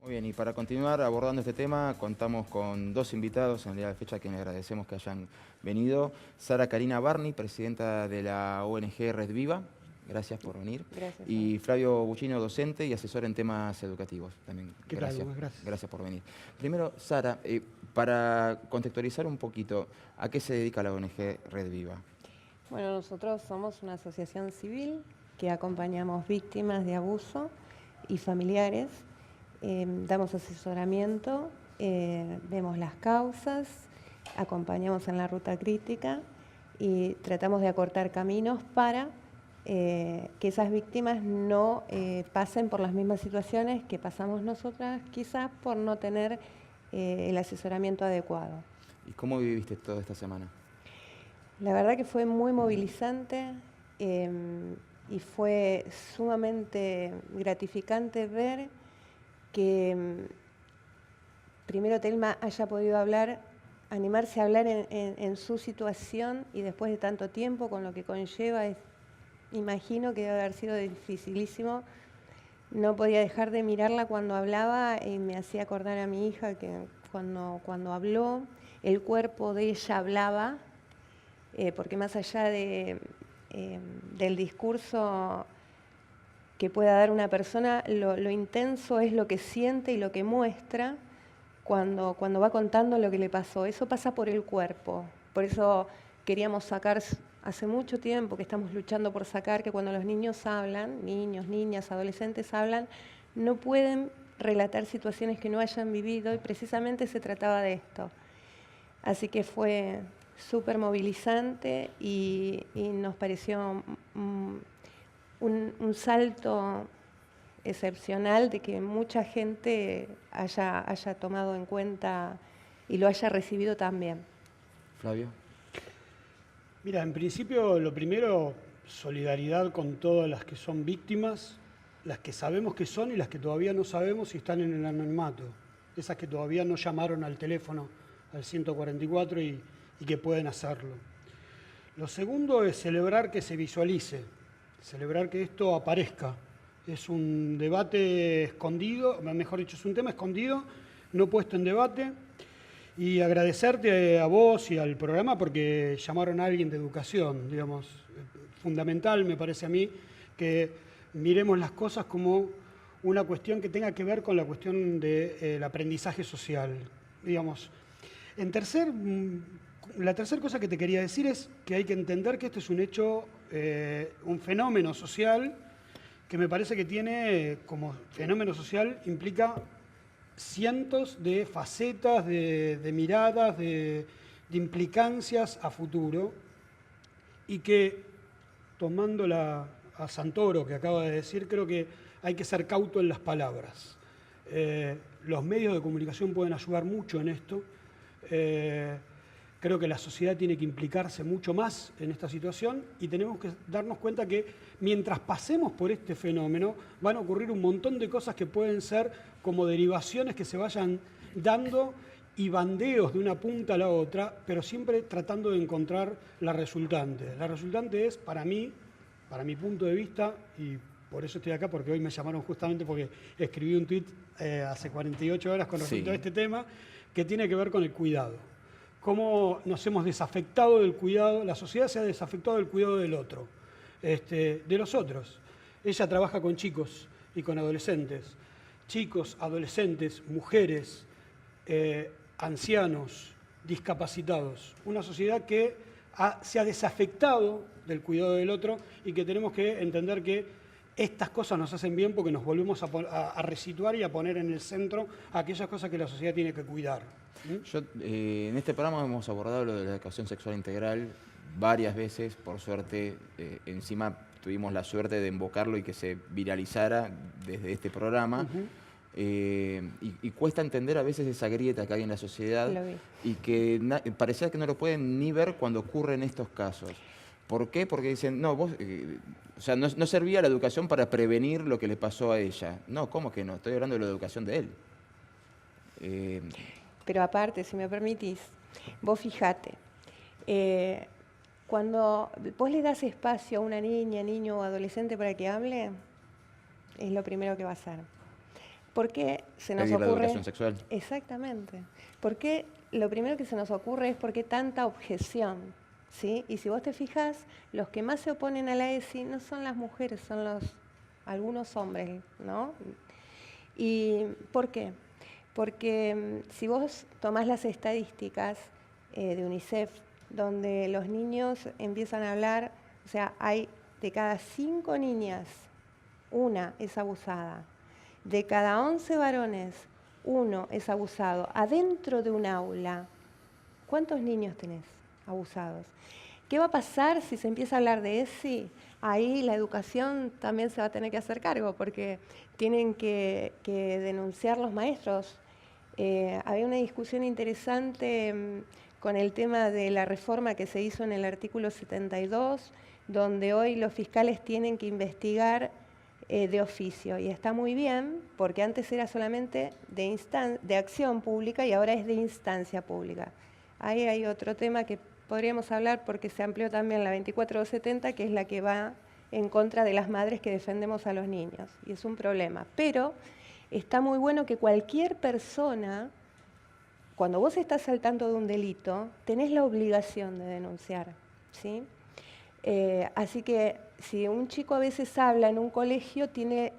Muy bien, y para continuar abordando este tema, contamos con dos invitados en el día de la fecha a quienes agradecemos que hayan venido. Sara Karina Barney, presidenta de la ONG Red Viva, gracias por venir. Gracias a vos. Y Flavio Buchino, docente y asesor en temas educativos, también ¿Qué tal, Lucas? Gracias. Gracias por venir. Primero, Sara, para contextualizar un poquito, ¿a qué se dedica la ONG Red Viva? Bueno, nosotros somos una asociación civil que acompañamos víctimas de abuso y familiares. Damos asesoramiento, vemos las causas, acompañamos en la ruta crítica y tratamos de acortar caminos para que esas víctimas no pasen por las mismas situaciones que pasamos nosotras, quizás por no tener el asesoramiento adecuado. ¿Y cómo viviste toda esta semana? La verdad que fue muy movilizante y fue sumamente gratificante ver que primero Telma haya podido hablar, animarse a hablar en su situación y después de tanto tiempo, con lo que conlleva, imagino que debe haber sido dificilísimo. No podía dejar de mirarla cuando hablaba y me hacía acordar a mi hija que cuando habló, el cuerpo de ella hablaba, porque más allá del discurso que pueda dar una persona, lo intenso es lo que siente y lo que muestra cuando va contando lo que le pasó. Eso pasa por el cuerpo. Por eso queríamos sacar, hace mucho tiempo que estamos luchando por sacar que cuando los niños hablan, niños, niñas, adolescentes hablan, no pueden relatar situaciones que no hayan vivido y precisamente se trataba de esto. Así que fue súper movilizante y nos pareció un salto excepcional de que mucha gente haya tomado en cuenta y lo haya recibido también. Flavio. Mira, en principio lo primero, solidaridad con todas las que son víctimas, las que sabemos que son y las que todavía no sabemos si están en el anonimato, esas que todavía no llamaron al teléfono al 144 y que pueden hacerlo. Lo segundo es celebrar que se visualice, celebrar que esto aparezca. Es un debate escondido, mejor dicho, es un tema escondido, no puesto en debate. Y agradecerte a vos y al programa porque llamaron a alguien de educación, digamos. Fundamental me parece a mí que miremos las cosas como una cuestión que tenga que ver con la cuestión del aprendizaje social, digamos. La tercera cosa que te quería decir es que hay que entender que esto es un hecho, un fenómeno social que me parece que tiene, como fenómeno social, implica cientos de facetas, de miradas, de implicancias a futuro, y que, tomándola a Santoro, que acaba de decir, creo que hay que ser cauto en las palabras. Los medios de comunicación pueden ayudar mucho en esto. Creo que la sociedad tiene que implicarse mucho más en esta situación y tenemos que darnos cuenta que mientras pasemos por este fenómeno van a ocurrir un montón de cosas que pueden ser como derivaciones que se vayan dando y bandeos de una punta a la otra, pero siempre tratando de encontrar la resultante. La resultante es, para mí, para mi punto de vista, y por eso estoy acá, porque hoy me llamaron justamente porque escribí un tuit hace 48 horas con respecto a este tema, que tiene que ver con el cuidado. Cómo nos hemos desafectado del cuidado, la sociedad se ha desafectado del cuidado del otro, de los otros. Ella trabaja con chicos y con adolescentes, chicos, adolescentes, mujeres, ancianos, discapacitados. Una sociedad que se ha desafectado del cuidado del otro y que tenemos que entender que estas cosas nos hacen bien porque nos volvemos a resituar y a poner en el centro aquellas cosas que la sociedad tiene que cuidar. En este programa hemos abordado lo de la educación sexual integral varias veces, por suerte, encima tuvimos la suerte de invocarlo y que se viralizara desde este programa. Y cuesta entender a veces esa grieta que hay en la sociedad y que parecía que no lo pueden ni ver cuando ocurren estos casos. ¿Por qué? Porque dicen, no, vos, o sea, no servía la educación para prevenir lo que le pasó a ella. No, ¿cómo que no? Estoy hablando de la educación de él. Pero aparte, si me permitís, vos fijate, cuando vos le das espacio a una niña, niño o adolescente para que hable, es lo primero que va a hacer. ¿Por qué se nos Pedir la ocurre? educación sexual. Exactamente. ¿Por qué? Lo primero que se nos ocurre es por qué tanta objeción, ¿sí? Y si vos te fijas, los que más se oponen a la ESI no son las mujeres, son algunos hombres, ¿no? ¿Y por qué? Porque si vos tomás las estadísticas de UNICEF, donde los niños empiezan a hablar, o sea, hay de cada 5 niñas, una es abusada. De cada 11 varones, uno es abusado. Adentro de un aula, ¿cuántos niños tenés abusados? ¿Qué va a pasar si se empieza a hablar de ESI? Ahí la educación también se va a tener que hacer cargo, porque tienen que denunciar los maestros. Había una discusión interesante con el tema de la reforma que se hizo en el artículo 72, donde hoy los fiscales tienen que investigar de oficio. Y está muy bien, porque antes era solamente de acción pública y ahora es de instancia pública. Ahí hay otro tema que podríamos hablar porque se amplió también la 24270, que es la que va en contra de las madres que defendemos a los niños. Y es un problema. Pero está muy bueno que cualquier persona, cuando vos estás al tanto de un delito, tenés la obligación de denunciar, ¿sí? Así que si un chico a veces habla en un colegio, tiene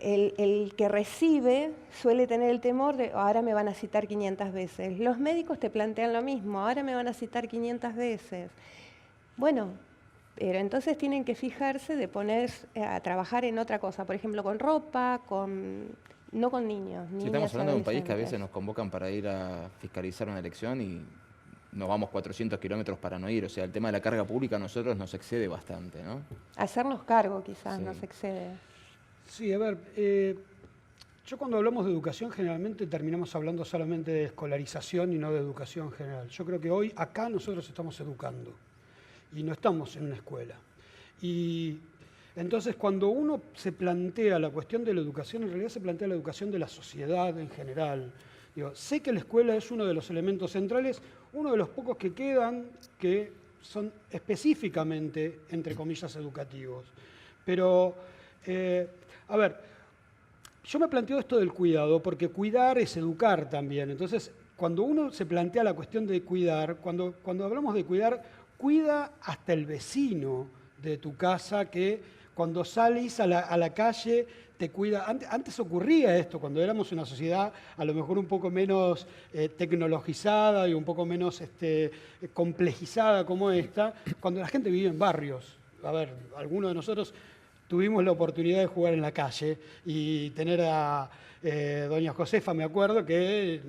el que recibe suele tener el temor de ahora me van a citar 500 veces. Los médicos te plantean lo mismo, ahora me van a citar 500 veces. Bueno, pero entonces tienen que fijarse de poner a trabajar en otra cosa, por ejemplo, con ropa, no con niños. Sí, estamos hablando de un país que a veces nos convocan para ir a fiscalizar una elección y nos vamos 400 kilómetros para no ir. O sea, el tema de la carga pública a nosotros nos excede bastante, ¿no? Hacernos cargo quizás Sí. nos excede. Sí, a ver, yo cuando hablamos de educación generalmente terminamos hablando solamente de escolarización y no de educación general. Yo creo que hoy acá nosotros estamos educando y no estamos en una escuela. Y entonces cuando uno se plantea la cuestión de la educación, en realidad se plantea la educación de la sociedad en general. Digo, sé que la escuela es uno de los elementos centrales, uno de los pocos que quedan que son específicamente, entre comillas, educativos. Pero, a ver, yo me planteo esto del cuidado, porque cuidar es educar también. Entonces, cuando uno se plantea la cuestión de cuidar, cuando hablamos de cuidar, cuida hasta el vecino de tu casa que cuando salís a la calle te cuida. Antes ocurría esto, cuando éramos una sociedad a lo mejor un poco menos tecnologizada y un poco menos complejizada como esta, cuando la gente vivía en barrios. A ver, algunos de nosotros tuvimos la oportunidad de jugar en la calle y tener a doña Josefa, me acuerdo, que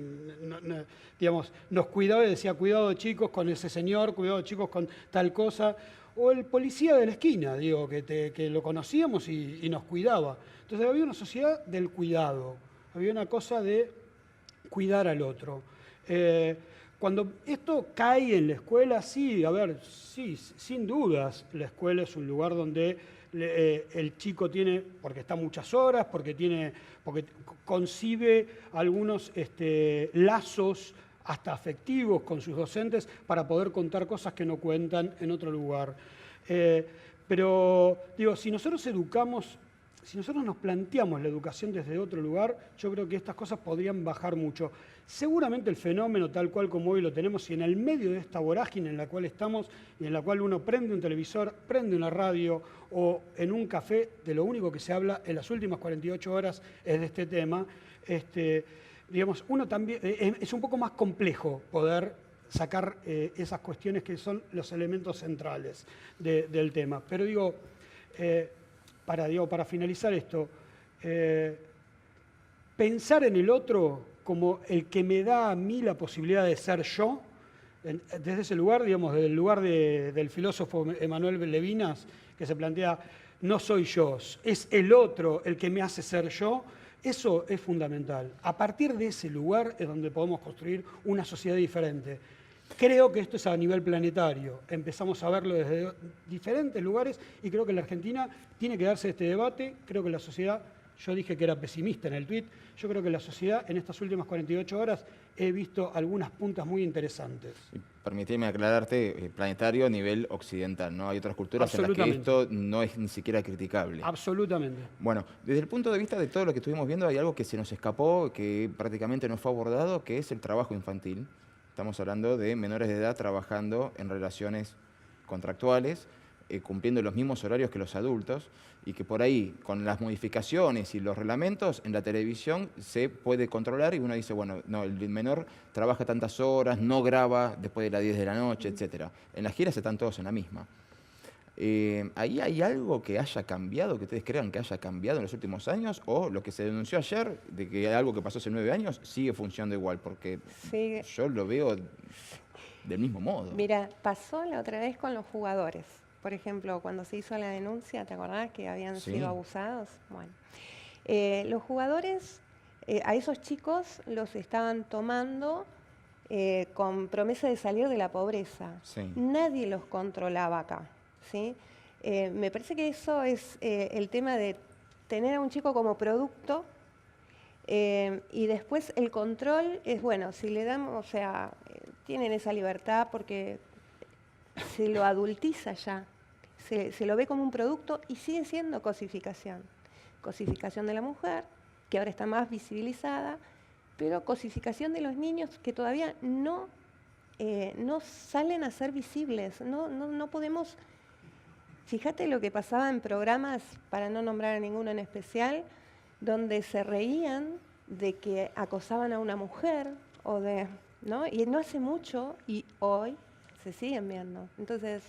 digamos, nos cuidaba y decía, cuidado chicos con ese señor, cuidado chicos con tal cosa. O el policía de la esquina, digo, que lo conocíamos y nos cuidaba. Entonces había una sociedad del cuidado, había una cosa de cuidar al otro. Cuando esto cae en la escuela, sí, a ver, sí, sin dudas, la escuela es un lugar donde el chico tiene, porque está muchas horas, porque concibe algunos lazos hasta afectivos con sus docentes para poder contar cosas que no cuentan en otro lugar. Pero, digo, si nosotros nos planteamos la educación desde otro lugar, yo creo que estas cosas podrían bajar mucho. Seguramente el fenómeno tal cual como hoy lo tenemos y en el medio de esta vorágine en la cual estamos y en la cual uno prende un televisor, prende una radio o en un café, de lo único que se habla en las últimas 48 horas es de este tema, digamos, uno también es un poco más complejo poder sacar esas cuestiones que son los elementos centrales del tema. Pero digo, para finalizar esto, pensar en el otro como el que me da a mí la posibilidad de ser yo, desde ese lugar, digamos, desde el lugar del filósofo Emmanuel Levinas, que se plantea, no soy yo, es el otro el que me hace ser yo. Eso es fundamental. A partir de ese lugar es donde podemos construir una sociedad diferente. Creo que esto es a nivel planetario. Empezamos a verlo desde diferentes lugares y creo que en la Argentina tiene que darse este debate. Creo que la sociedad Yo dije que era pesimista en el tuit. Yo creo que la sociedad en estas últimas 48 horas he visto algunas puntas muy interesantes. Y permitime aclararte, planetario a nivel occidental, ¿no? Hay otras culturas en las que esto no es ni siquiera criticable. Absolutamente. Bueno, desde el punto de vista de todo lo que estuvimos viendo, hay algo que se nos escapó, que prácticamente no fue abordado, que es el trabajo infantil. Estamos hablando de menores de edad trabajando en relaciones contractuales, cumpliendo los mismos horarios que los adultos, y que por ahí, con las modificaciones y los reglamentos, en la televisión se puede controlar y uno dice, bueno, no, el menor trabaja tantas horas, no graba después de las 10 de la noche, etc. En las giras están todos en la misma. ¿Ahí hay algo que haya cambiado, que ustedes crean que haya cambiado en los últimos años? ¿O lo que se denunció ayer, de que algo que pasó hace 9 años, sigue funcionando igual? Porque sí, yo lo veo del mismo modo. Mira, pasó la otra vez con los jugadores. Por ejemplo, cuando se hizo la denuncia, ¿te acordás que habían sido abusados? Bueno, los jugadores, a esos chicos los estaban tomando con promesa de salir de la pobreza. Sí. Nadie los controlaba acá, ¿sí? Me parece que eso es el tema de tener a un chico como producto y después el control es, bueno, si le damos, o sea, tienen esa libertad porque se lo adultiza ya, se lo ve como un producto y sigue siendo cosificación. Cosificación de la mujer, que ahora está más visibilizada, pero cosificación de los niños que todavía no salen a ser visibles. No podemos... Fíjate lo que pasaba en programas, para no nombrar a ninguno en especial, donde se reían de que acosaban a una mujer, o de, ¿no? Y no hace mucho, y hoy se siguen viendo. Entonces,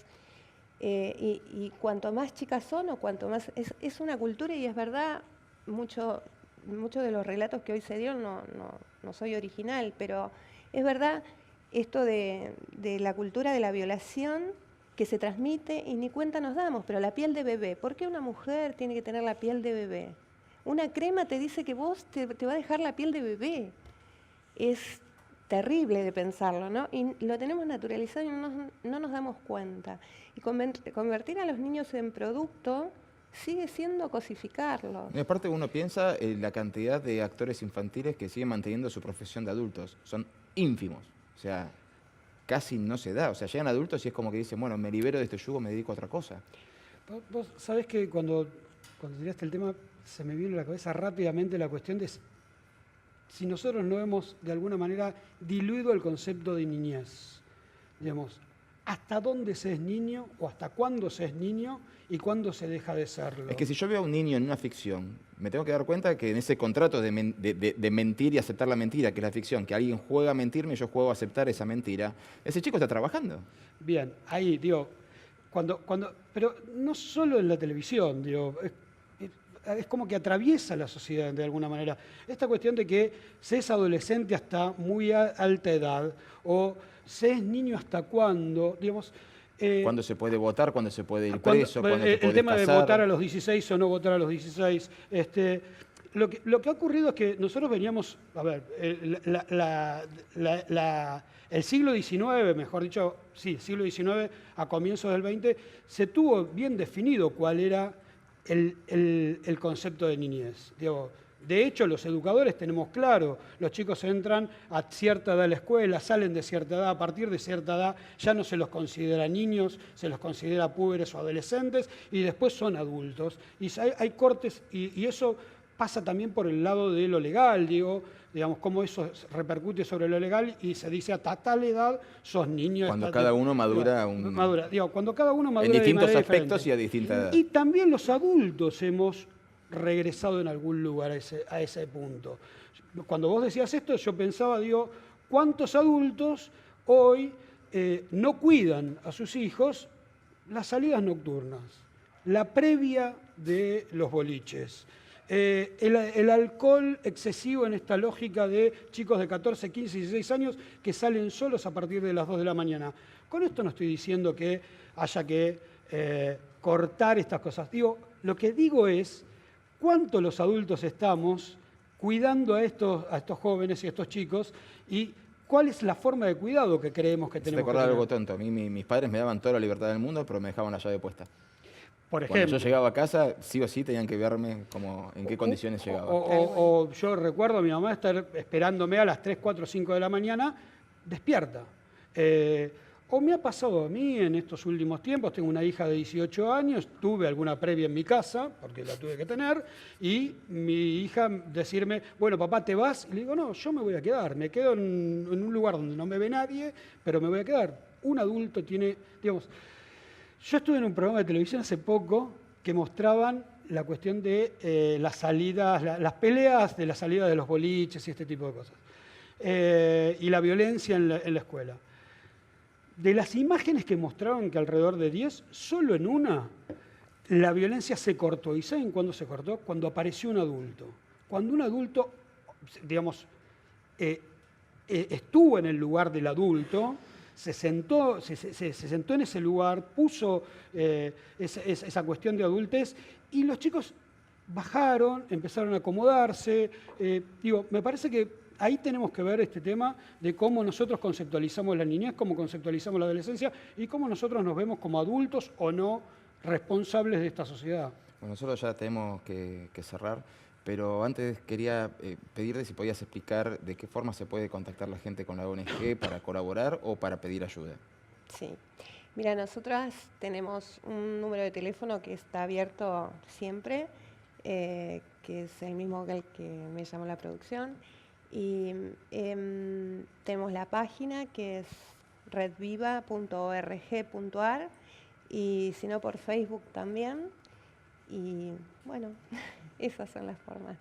y cuanto más chicas son, o cuanto más... Es una cultura, y es verdad, muchos de los relatos que hoy se dieron, no soy original, pero es verdad esto de la cultura de la violación que se transmite y ni cuenta nos damos, pero la piel de bebé, ¿por qué una mujer tiene que tener la piel de bebé? Una crema te dice que vos te va a dejar la piel de bebé. Es terrible de pensarlo, ¿no? Y lo tenemos naturalizado y no nos damos cuenta. Y convertir a los niños en producto sigue siendo cosificarlos. Y aparte uno piensa en la cantidad de actores infantiles que siguen manteniendo su profesión de adultos. Son ínfimos. O sea, casi no se da. O sea, llegan adultos y es como que dicen, bueno, me libero de este yugo, me dedico a otra cosa. Vos sabés que cuando tiraste el tema, se me vino a la cabeza rápidamente la cuestión de si nosotros no hemos, de alguna manera, diluido el concepto de niñez. Digamos, ¿hasta dónde se es niño o hasta cuándo se es niño y cuándo se deja de serlo? Es que si yo veo a un niño en una ficción, me tengo que dar cuenta que en ese contrato de mentir y aceptar la mentira, que es la ficción, que alguien juega a mentirme y yo juego a aceptar esa mentira, ese chico está trabajando. Bien, ahí, digo, pero no solo en la televisión, digo, es como que atraviesa la sociedad de alguna manera. Esta cuestión de que se es adolescente hasta muy alta edad, o se es niño hasta cuándo, digamos... ¿Cuándo se puede votar? ¿Cuándo se puede ir preso? ¿Cuándo te el podés tema casar? de votar a los 16 o no votar a los 16. Lo que ha ocurrido es que nosotros veníamos, a ver, el siglo XIX, mejor dicho, sí, el siglo XIX a comienzos del XX, se tuvo bien definido cuál era el concepto de niñez. Digo, de hecho, los educadores tenemos claro, los chicos entran a cierta edad a la escuela, salen de cierta edad, a partir de cierta edad ya no se los considera niños, se los considera púberes o adolescentes y después son adultos. Y hay cortes y eso pasa también por el lado de lo legal, digamos, cómo eso repercute sobre lo legal y se dice hasta tal edad sos niño. Cuando cada uno madura cuando cada uno madura en distintos de aspectos diferente. y a distinta edad. Y también los adultos hemos regresado en algún lugar a ese punto. Cuando vos decías esto, yo pensaba, ¿cuántos adultos hoy no cuidan a sus hijos las salidas nocturnas, la previa de los boliches? El alcohol excesivo en esta lógica de chicos de 14, 15, 16 años que salen solos a partir de las 2 de la mañana. Con esto no estoy diciendo que haya que cortar estas cosas. Lo que digo es cuánto los adultos estamos cuidando a estos jóvenes y a estos chicos y cuál es la forma de cuidado que creemos que tenemos que tener. Te acordás algo tonto. A mí mis padres me daban toda la libertad del mundo, pero me dejaban la llave puesta. Por Cuando ejemplo. yo llegaba a casa, sí o sí tenían que verme como en qué condiciones llegaba. O yo recuerdo a mi mamá estar esperándome a las 3, 4, 5 de la mañana despierta. O me ha pasado a mí en estos últimos tiempos, tengo una hija de 18 años, tuve alguna previa en mi casa, porque la tuve que tener, y mi hija decirme, bueno, papá, ¿te vas? Y le digo, no, yo me voy a quedar, me quedo en un lugar donde no me ve nadie, pero me voy a quedar. Un adulto tiene, digamos, yo estuve en un programa de televisión hace poco que mostraban la cuestión de las salidas, las peleas de la salida de los boliches y este tipo de cosas, y la violencia en la escuela. De las imágenes que mostraron, que alrededor de 10, solo en una, la violencia se cortó. ¿Y saben cuándo se cortó? Cuando apareció un adulto. Cuando un adulto, digamos, estuvo en el lugar del adulto, se sentó en ese lugar, puso esa cuestión de adultez, y los chicos bajaron, empezaron a acomodarse. Me parece que ahí tenemos que ver este tema de cómo nosotros conceptualizamos la niñez, cómo conceptualizamos la adolescencia y cómo nosotros nos vemos como adultos o no responsables de esta sociedad. Bueno, nosotros ya tenemos que cerrar, pero antes quería pedirte si podías explicar de qué forma se puede contactar la gente con la ONG para colaborar o para pedir ayuda. Sí. Mira, nosotras tenemos un número de teléfono que está abierto siempre, que es el mismo que el que me llamó la producción. Y tenemos la página que es redviva.org.ar y si no por Facebook también. Y bueno, esas son las formas.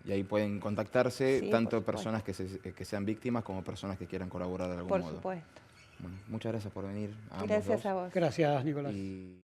Y ahí pueden contactarse Sí, tanto por personas que sean víctimas como personas que quieran colaborar de algún Por modo. supuesto. Bueno, muchas gracias por venir. A ambos Gracias dos. a vos. Gracias, Nicolás. Y